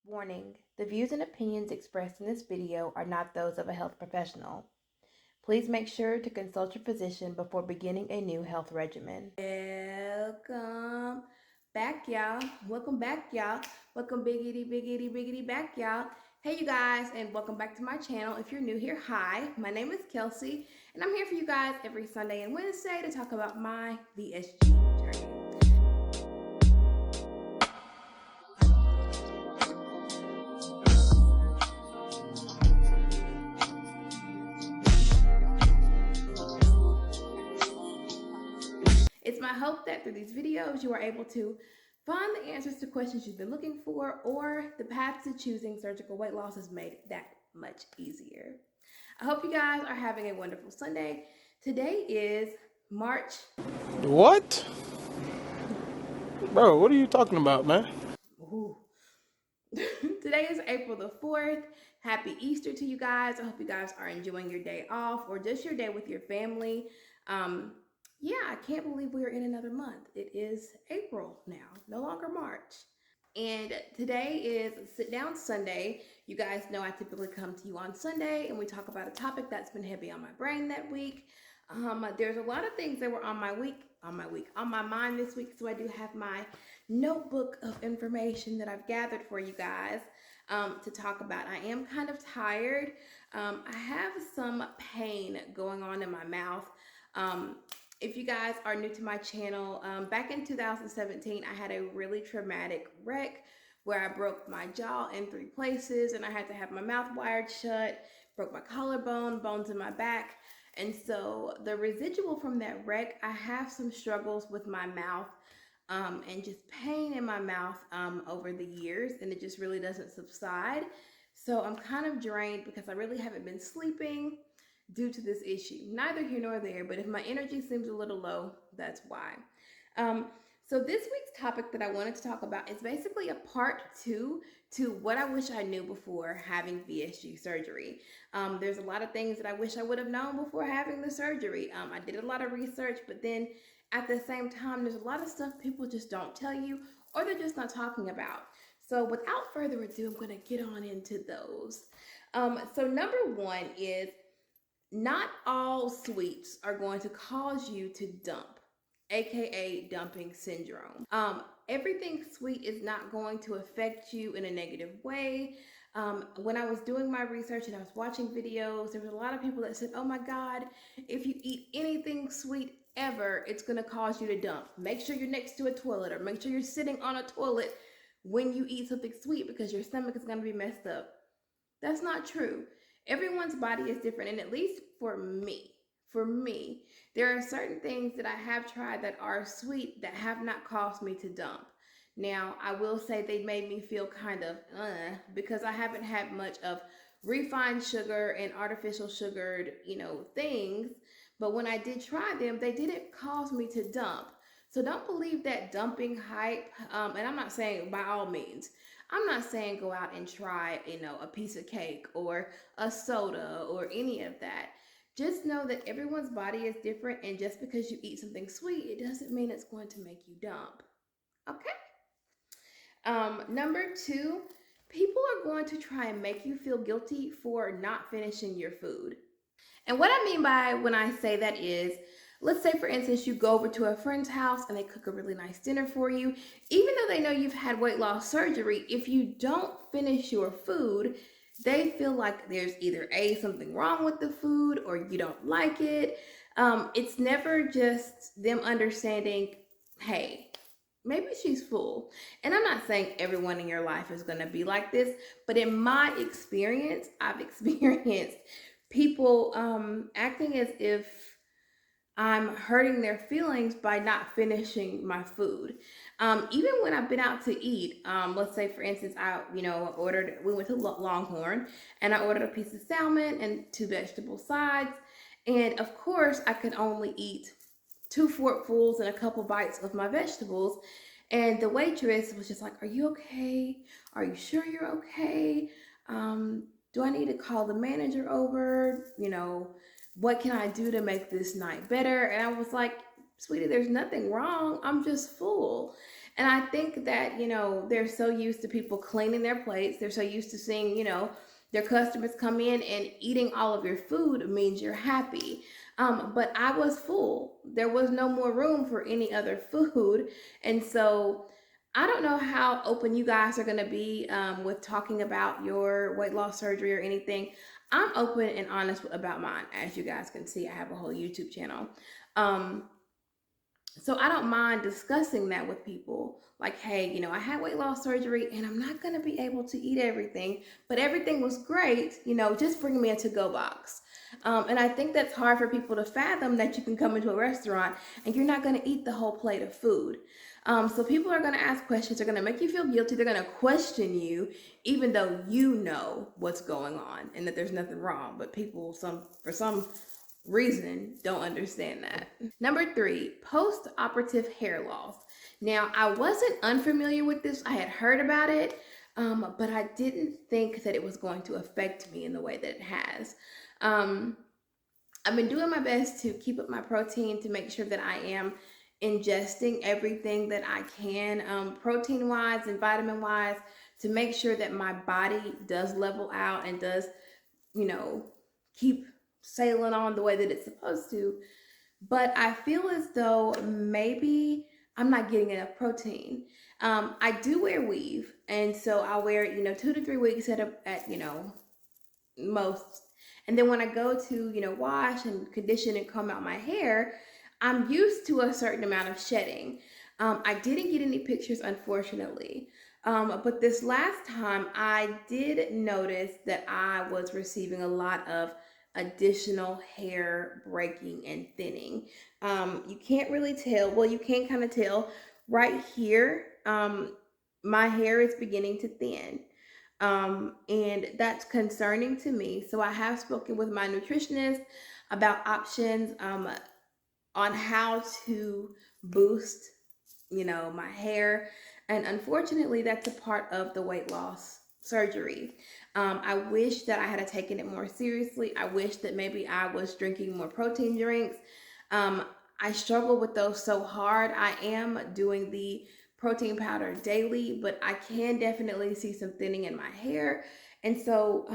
Warning, the views and opinions expressed in this video are not those of a health professional. Please make sure to consult your physician before beginning a new health regimen. Welcome back, y'all. Welcome back, y'all. Welcome biggity back, y'all. Hey, you guys, and welcome back to my channel. If you're new here, hi. My name is Kelsi, and I'm here for you guys every Sunday and Wednesday to talk about my VSG journey. It's my hope that through these videos, you are able to find the answers to questions you've been looking for, or the path to choosing surgical weight loss is made that much easier. I hope you guys are having a wonderful Sunday. Today is March. What? Bro, what are you talking about, man? Today is April the 4th. Happy Easter to you guys. I hope you guys are enjoying your day off or just your day with your family. Yeah, I can't believe we are in another month. It is April now, no longer March. And today is Sit Down Sunday. You guys know I typically come to you on Sunday and we talk about a topic that's been heavy on my brain that week. There's a lot of things that were on my mind this week. So I do have my notebook of information that I've gathered for you guys to talk about. I am kind of tired. I have some pain going on in my mouth. If you guys are new to my channel, back in 2017, I had a really traumatic wreck where I broke my jaw in 3 places and I had to have my mouth wired shut, broke my collarbone, bones in my back. And so the residual from that wreck, I have some struggles with my mouth and just pain in my mouth over the years, and it just really doesn't subside. So I'm kind of drained because I really haven't been sleeping due to this issue. Neither here nor there, but if my energy seems a little low, that's why. So this week's topic that I wanted to talk about is basically a part 2 to what I wish I knew before having VSG surgery. There's a lot of things that I wish I would have known before having the surgery. I did a lot of research, but then at the same time, there's a lot of stuff people just don't tell you or they're just not talking about. So without further ado, I'm going to get on into those. So number 1 is not all sweets are going to cause you to dump, aka dumping syndrome. Everything sweet is not going to affect you in a negative way. When I was doing my research and I was watching videos, there was a lot of people that said, oh my God, if you eat anything sweet ever, it's going to cause you to dump. Make sure you're next to a toilet or make sure you're sitting on a toilet when you eat something sweet because your stomach is going to be messed up. That's not true. Everyone's body is different, and at least for me, there are certain things that I have tried that are sweet that have not caused me to dump. Now, I will say they made me feel kind of because I haven't had much of refined sugar and artificial sugared, things. But when I did try them, they didn't cause me to dump. So don't believe that dumping hype. And I'm not saying by all means. I'm not saying go out and try, a piece of cake or a soda or any of that. Just know that everyone's body is different, and just because you eat something sweet, it doesn't mean it's going to make you dump. Okay? Number 2, people are going to try and make you feel guilty for not finishing your food. And what I mean by when I say that is, let's say, for instance, you go over to a friend's house and they cook a really nice dinner for you. Even though they know you've had weight loss surgery, if you don't finish your food, they feel like there's either something wrong with the food or you don't like it. It's never just them understanding, hey, maybe she's full. And I'm not saying everyone in your life is going to be like this, but in my experience, I've experienced people acting as if I'm hurting their feelings by not finishing my food. Even when I've been out to eat, let's say, for instance, we went to Longhorn and I ordered a piece of salmon and 2 vegetable sides. And of course, I could only eat 2 forkfuls and a couple bites of my vegetables. And the waitress was just like, are you okay? Are you sure you're okay? Do I need to call the manager over? What can I do to make this night better? And I was like, sweetie, there's nothing wrong. I'm just full. And I think that, they're so used to people cleaning their plates. They're so used to seeing, their customers come in and eating all of your food means you're happy. But I was full. There was no more room for any other food. And so I don't know how open you guys are going to be with talking about your weight loss surgery or anything. I'm open and honest about mine. As you guys can see, I have a whole YouTube channel. Um, so I don't mind discussing that with people. Like, hey, I had weight loss surgery and I'm not going to be able to eat everything, but everything was great. Just bring me a to-go box. And I think that's hard for people to fathom, that you can come into a restaurant and you're not going to eat the whole plate of food. So people are going to ask questions. They're going to make you feel guilty. They're going to question you, even though you know what's going on and that there's nothing wrong. But people, for some reason, don't understand that. Number 3, post-operative hair loss. Now, I wasn't unfamiliar with this. I had heard about it, but I didn't think that it was going to affect me in the way that it has. I've been doing my best to keep up my protein, to make sure that I am ingesting everything that I can, protein-wise and vitamin-wise, to make sure that my body does level out and does, keep sailing on the way that it's supposed to. But I feel as though maybe I'm not getting enough protein. I do wear weave, and so I wear it, 2 to 3 weeks at most. And then when I go to, wash and condition and comb out my hair, I'm used to a certain amount of shedding. I didn't get any pictures, unfortunately. But this last time, I did notice that I was receiving a lot of additional hair breaking and thinning. You can't really tell. Well, you can kind of tell right here. My hair is beginning to thin. And that's concerning to me. So I have spoken with my nutritionist about options on how to boost, my hair. And unfortunately, that's a part of the weight loss surgery. I wish that I had taken it more seriously. I wish that maybe I was drinking more protein drinks. I struggle with those so hard. I am doing the protein powder daily, but I can definitely see some thinning in my hair. And so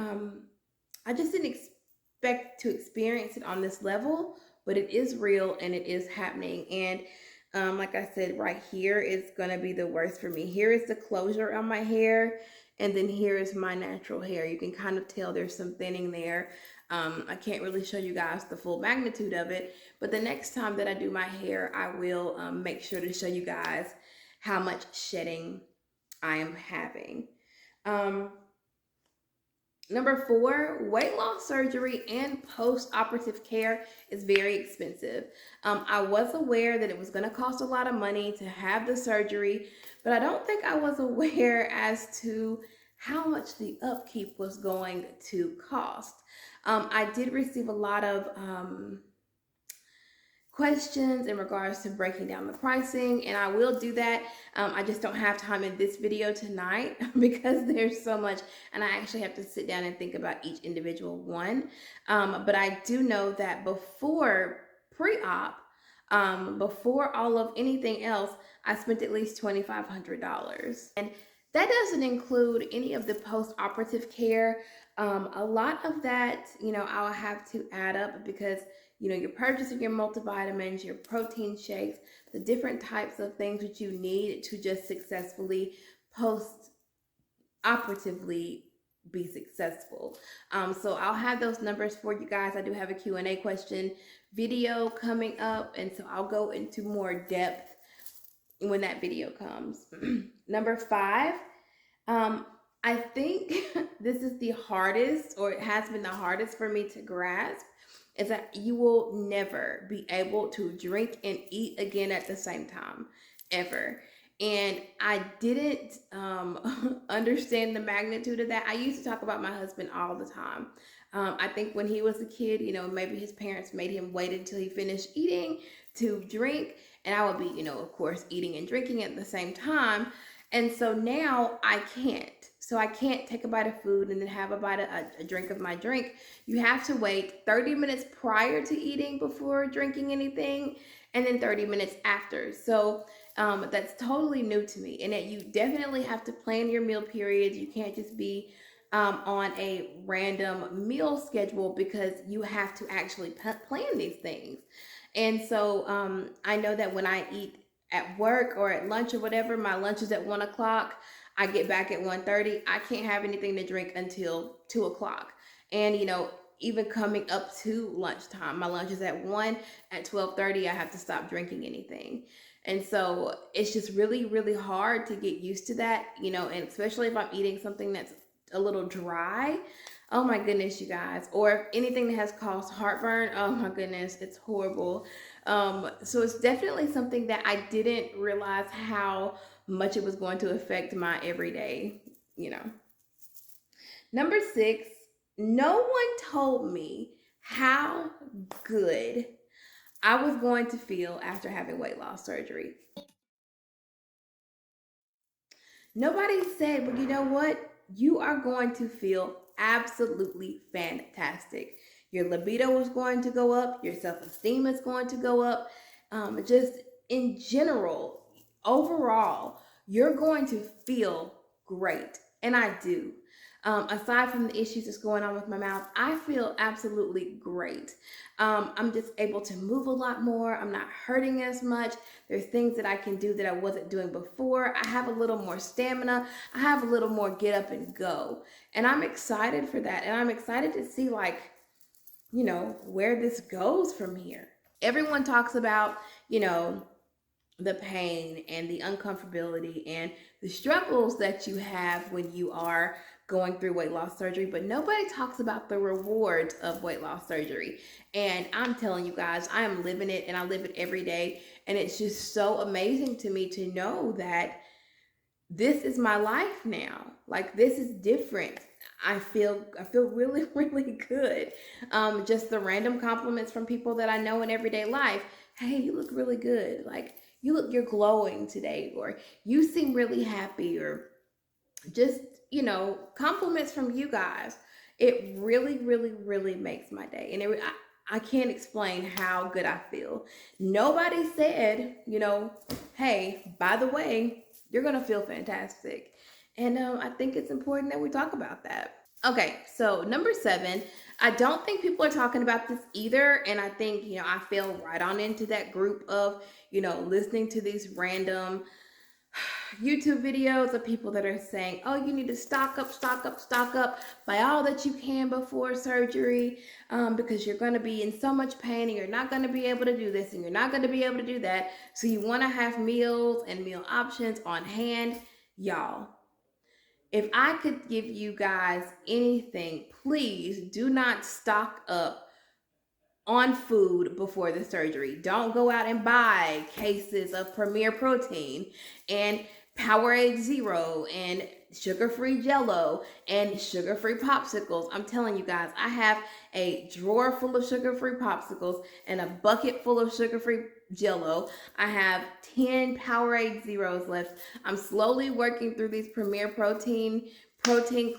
I just didn't expect to experience it on this level, but it is real and it is happening. And like I said, right here is going to be the worst for me. Here is the closure on my hair, and then here is my natural hair. You can kind of tell there's some thinning there. I can't really show you guys the full magnitude of it, but the next time that I do my hair, I will make sure to show you guys how much shedding I am having. Number 4, weight loss surgery and post-operative care is very expensive. I was aware that it was going to cost a lot of money to have the surgery, but I don't think I was aware as to how much the upkeep was going to cost. I did receive a lot of questions in regards to breaking down the pricing, and I will do that. I just don't have time in this video tonight because there's so much, and I actually have to sit down and think about each individual one. But I do know that before pre-op, before all of anything else, I spent at least $2,500. And that doesn't include any of the post-operative care. A lot of that, I'll have to add up because you're purchasing your multivitamins, your protein shakes, the different types of things that you need to just successfully post-operatively be successful. So I'll have those numbers for you guys. I do have a Q&A question video coming up, and so I'll go into more depth when that video comes. Number 5, I think this is the hardest, or it has been the hardest for me to grasp, is that you will never be able to drink and eat again at the same time, ever. And I didn't understand the magnitude of that. I used to talk about my husband all the time. I think when he was a kid, maybe his parents made him wait until he finished eating to drink. And I would be, of course, eating and drinking at the same time. And so now I can't. So I can't take a bite of food and then have a drink of my drink. You have to wait 30 minutes prior to eating before drinking anything, and then 30 minutes after. So That's totally new to me, and that you definitely have to plan your meal periods. You can't just be on a random meal schedule, because you have to actually plan these things. And so I know that when I eat at work or at lunch or whatever, my lunch is at 1 o'clock. I get back at 1:30. I can't have anything to drink until 2 o'clock. And even coming up to lunchtime, my lunch is at 1. At 12:30, I have to stop drinking anything. And so it's just really, really hard to get used to that, and especially if I'm eating something that's a little dry. Oh my goodness, you guys. Or anything that has caused heartburn. Oh my goodness, it's horrible. So it's definitely something that I didn't realize how much it was going to affect my everyday, you know. Number 6, no one told me how good I was going to feel after having weight loss surgery. Nobody said, well, you know what? You are going to feel absolutely fantastic. Your libido is going to go up. Your self-esteem is going to go up. Just in general, overall, you're going to feel great. And I do. Aside from the issues that's going on with my mouth, I feel absolutely great. I'm just able to move a lot more. I'm not hurting as much. There's things that I can do that I wasn't doing before. I have a little more stamina. I have a little more get up and go. And I'm excited for that. And I'm excited to see, where this goes from here. Everyone talks about, the pain and the uncomfortability and the struggles that you have when you are going through weight loss surgery, but nobody talks about the rewards of weight loss surgery. And I'm telling you guys, I am living it, and I live it every day. And it's just so amazing to me to know that this is my life now. Like, this is different. I feel really, really good. Just the random compliments from people that I know in everyday life. Hey, you look really good. Like, you're glowing today, or you seem really happy, or just, compliments from you guys. It really, really, really makes my day. And I can't explain how good I feel. Nobody said, hey, by the way, you're going to feel fantastic. And I think it's important that we talk about that. Okay, so number 7, I don't think people are talking about this either. And I think, I fell right on into that group of, listening to these random YouTube videos of people that are saying, oh, you need to stock up, buy all that you can before surgery, because you're going to be in so much pain, and you're not going to be able to do this, and you're not going to be able to do that. So you want to have meals and meal options on hand. Y'all, if I could give you guys anything, please do not stock up on food before the surgery. Don't go out and buy cases of Premier Protein and Powerade Zero and sugar-free Jello and sugar-free popsicles. I'm telling you guys, I have a drawer full of sugar-free popsicles and a bucket full of sugar-free Jello. I have 10 Powerade Zeros left. I'm slowly working through these Premier Protein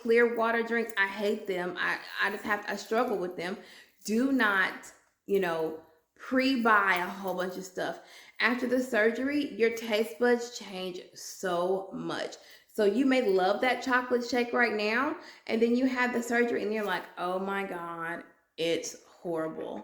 clear water drinks. I hate them. I struggle with them. Do not, pre-buy a whole bunch of stuff. After the surgery, your taste buds change so much. So you may love that chocolate shake right now, and then you have the surgery and you're like, oh my God, it's horrible,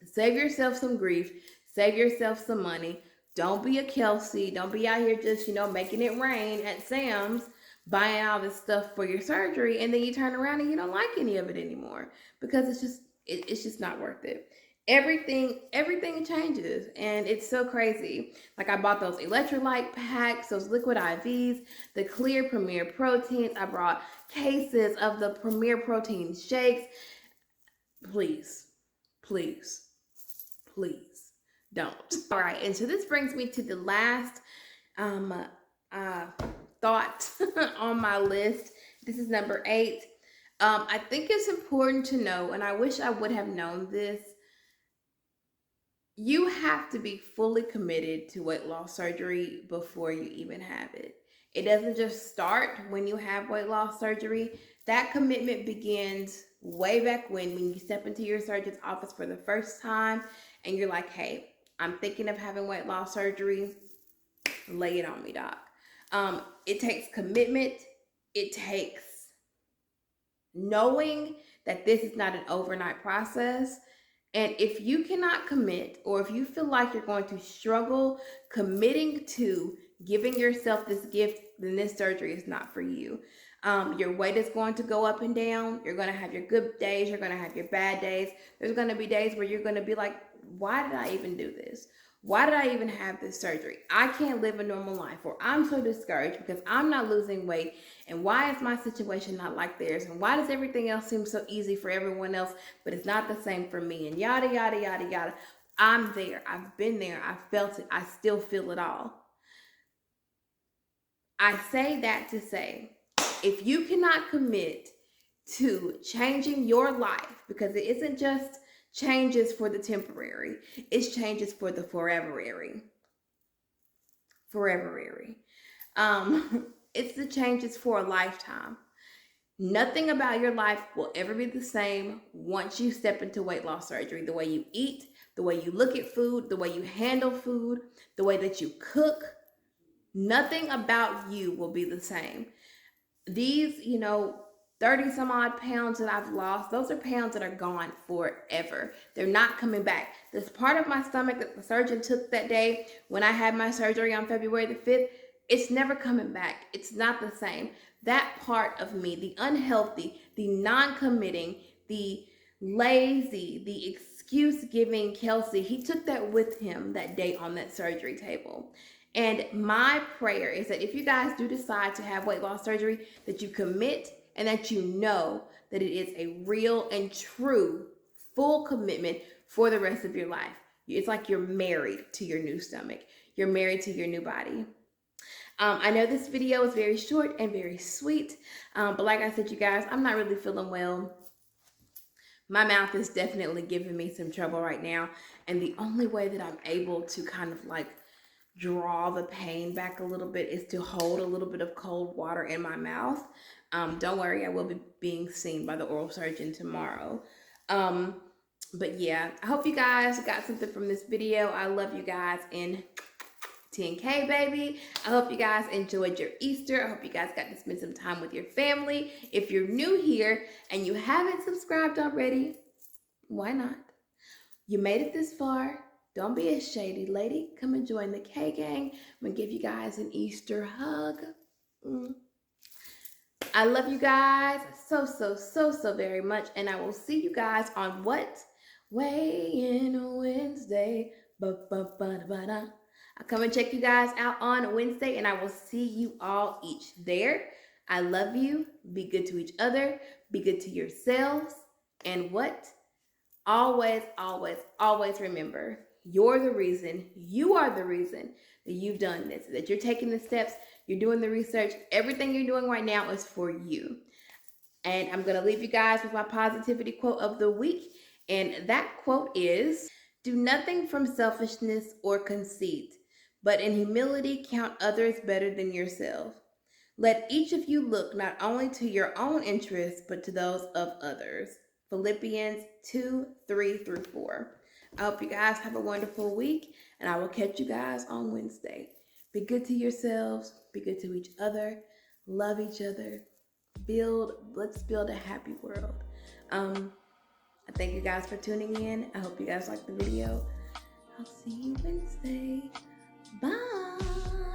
Save yourself some grief. Save yourself some money. Don't be a Kelsi. Don't be out here just, making it rain at Sam's, buying all this stuff for your surgery, and then you turn around and you don't like any of it anymore, because it's just not worth it. Everything changes, and it's so crazy. Like, I bought those electrolyte packs, those liquid IVs, the clear Premier Proteins. I brought cases of the Premier Protein shakes. Please, please, please don't. All right, and so this brings me to the last thought on my list. This is number 8. I think it's important to know, and I wish I would have known this, you have to be fully committed to weight loss surgery before you even have it. It doesn't just start when you have weight loss surgery. That commitment begins way back when you step into your surgeon's office for the first time and you're like, hey, I'm thinking of having weight loss surgery, lay it on me, doc. It takes commitment. It takes knowing that this is not an overnight process. And if you cannot commit, or if you feel like you're going to struggle committing to giving yourself this gift, then this surgery is not for you. Your weight is going to go up and down. You're going to have your good days. You're going to have your bad days. There's going to be days where you're going to be like, why did I even do this? Why did I even have this surgery? I can't live a normal life, or I'm so discouraged because I'm not losing weight. And why is my situation not like theirs? And why does everything else seem so easy for everyone else, but it's not the same for me? And yada, yada, yada, yada. I'm there. I've been there. I felt it. I still feel it all. I say that to say, if you cannot commit to changing your life, because it isn't just changes for the temporary, it's changes for the foreverary. It's the changes for a lifetime. Nothing about your life will ever be the same once you step into weight loss surgery. The way you eat, the way you look at food, the way you handle food, the way that you cook, nothing about you will be the same. These, 30 some odd pounds that I've lost, those are pounds that are gone forever. They're not coming back. This part of my stomach that the surgeon took that day when I had my surgery on February the 5th, it's never coming back. It's not the same. That part of me, the unhealthy, the non-committing, the lazy, the excuse-giving Kelsi, he took that with him that day on that surgery table. And my prayer is that if you guys do decide to have weight loss surgery, that you commit and that you know that it is a real and true full commitment for the rest of your life. It's like you're married to your new stomach. You're married to your new body. I know this video is very short and very sweet, but like I said, you guys, I'm not really feeling well. My mouth is definitely giving me some trouble right now, and the only way that I'm able to kind of like draw the pain back a little bit is to hold a little bit of cold water in my mouth. Don't worry, I will be being seen by the oral surgeon tomorrow. But yeah, I hope you guys got something from this video. I love you guys, and 10K, baby. I hope you guys enjoyed your Easter. I hope you guys got to spend some time with your family. If you're new here and you haven't subscribed already, why not? You made it this far. Don't be a shady lady. Come and join the K gang. I'm gonna give you guys an Easter hug. I love you guys so very much, and I will see you guys on what? Weigh-in Wednesday. I'll come and check you guys out on Wednesday, and I will see you all each there. I love you. Be good to each other. Be good to yourselves. And what? Always, always, always remember, you're the reason, you are the reason that you've done this, that you're taking the steps, you're doing the research. Everything you're doing right now is for you. And I'm going to leave you guys with my positivity quote of the week. And that quote is, do nothing from selfishness or conceit, but in humility count others better than yourself. Let each of you look not only to your own interests, but to those of others. Philippians 2:3-4. I hope you guys have a wonderful week, and I will catch you guys on Wednesday. Be good to yourselves. Be good to each other. Love each other. Let's build a happy world. I thank you guys for tuning in. I hope you guys liked the video. I'll see you Wednesday. Bye.